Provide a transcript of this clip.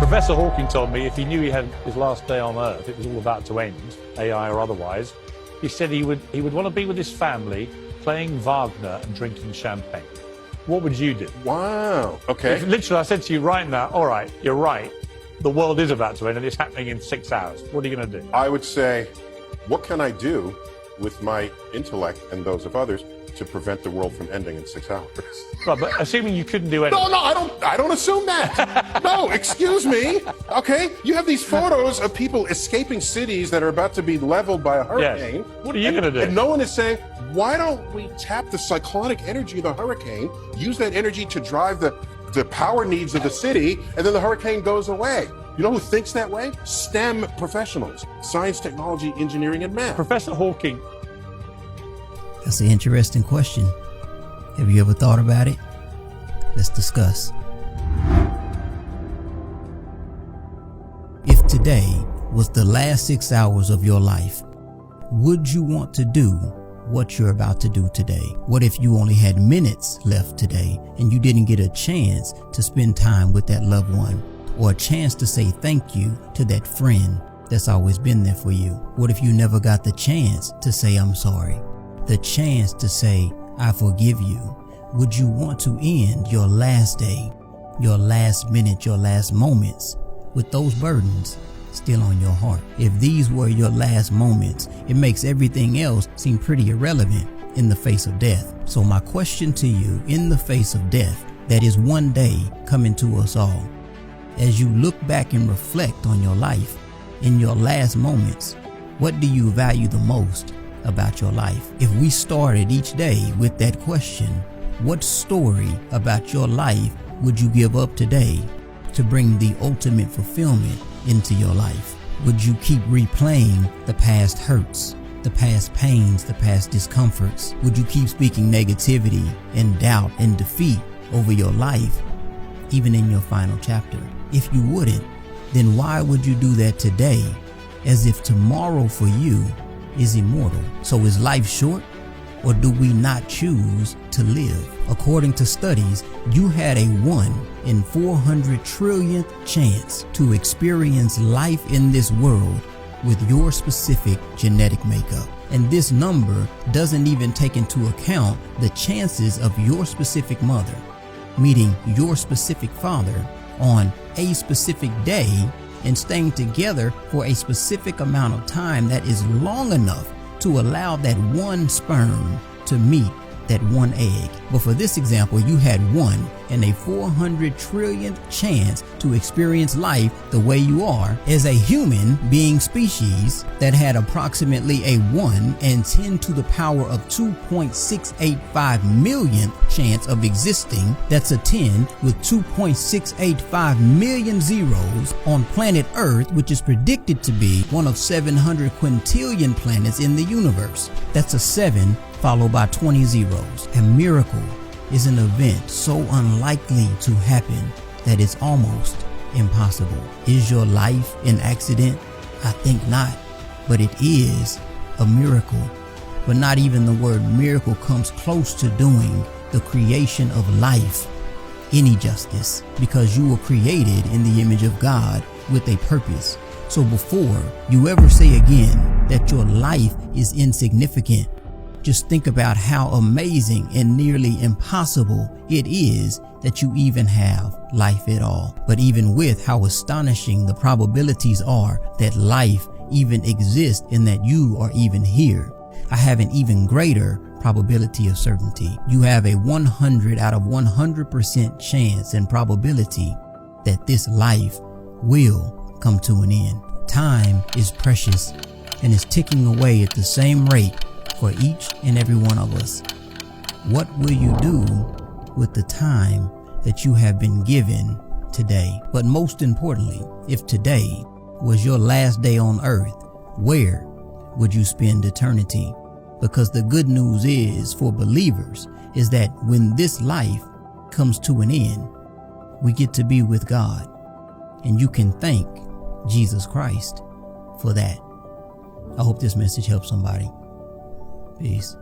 Professor Hawking told me if he knew he had his last day on Earth, it was all about to end, AI or otherwise, he said he would want to be with his family, playing Wagner and drinking champagne. What would you do? Wow. Okay. If literally I said to you right now, all right, you're right, the world is about to end and it's happening in 6 hours. What are you going to do? I would say, what can I do with my intellect and those of others to prevent the world from ending in 6 hours? Right, but assuming you couldn't do anything. No, I don't assume that. No, excuse me. Okay, you have these photos of people escaping cities that are about to be leveled by a hurricane. Yes. What are you going to do? And no one is saying, why don't we tap the cyclonic energy of the hurricane, use that energy to drive the power needs of the city, and then the hurricane goes away. You know who thinks that way? STEM professionals, science, technology, engineering, and math. Professor Hawking. That's an interesting question. Have you ever thought about it? Let's discuss. If today was the last 6 hours of your life, would you want to do what you're about to do today? What if you only had minutes left today and you didn't get a chance to spend time with that loved one, or a chance to say thank you to that friend that's always been there for you? What if you never got the chance to say I'm sorry? The chance to say I forgive you? Would you want to end your last day, your last minute, your last moments with those burdens still on your heart? If these were your last moments, it makes everything else seem pretty irrelevant in the face of death. So my question to you, in the face of death, that is one day coming to us all, as you look back and reflect on your life, in your last moments, what do you value the most about your life? If we started each day with that question, what story about your life would you give up today to bring the ultimate fulfillment into your life? Would you keep replaying the past hurts, the past pains, the past discomforts? Would you keep speaking negativity and doubt and defeat over your life, even in your final chapter? If you wouldn't, then why would you do that today, as if tomorrow for you is immortal? So is life short, or do we not choose to live? According to studies, you had a 1 in 400 trillionth chance to experience life in this world with your specific genetic makeup. And this number doesn't even take into account the chances of your specific mother meeting your specific father on a specific day and staying together for a specific amount of time that is long enough to allow that one sperm to meet that one egg. But for this example, you had 1 in a 400 trillionth chance to experience life the way you are as a human being species that had approximately a 1 in 10 to the power of 2.685 millionth chance of existing. That's a 10 with 2.685 million zeros on planet Earth, which is predicted to be one of 700 quintillion planets in the universe. That's a 7 followed by 20 zeros. A miracle is an event so unlikely to happen that it's almost impossible. Is your life an accident? I think not, but it is a miracle. But not even the word miracle comes close to doing the creation of life any justice, because you were created in the image of God with a purpose. So before you ever say again that your life is insignificant, just think about how amazing and nearly impossible it is that you even have life at all. But even with how astonishing the probabilities are that life even exists and that you are even here, I have an even greater probability of certainty. You have a 100 out of 100% chance and probability that this life will come to an end. Time is precious and is ticking away at the same rate for each and every one of us. What will you do with the time that you have been given today? But most importantly, if today was your last day on earth, where would you spend eternity? Because the good news is for believers is that when this life comes to an end, we get to be with God. And you can thank Jesus Christ for that. I hope this message helps somebody. Peace.